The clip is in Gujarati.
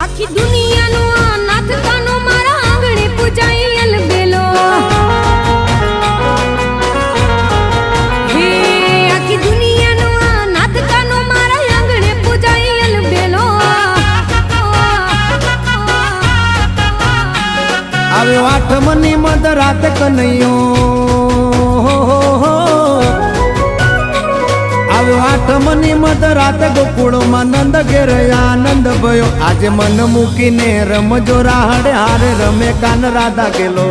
આખી દુનિયાનો આ નાથ કાનો મારા આંગણે પૂજાઈ અલબેલો હે આખી દુનિયાનો આ નાથ કાનો મારા આંગણે પૂજાઈ અલબેલો આવે આઠમની મધ રાત કનૈયો આવ્યો આઠમની મધ રાત ગોકુળમાં નંદ ઘેર આનંદ ભયો આજે મન મૂકીને રમજો રાહડે હારે રમે કાન રાધા ગેલો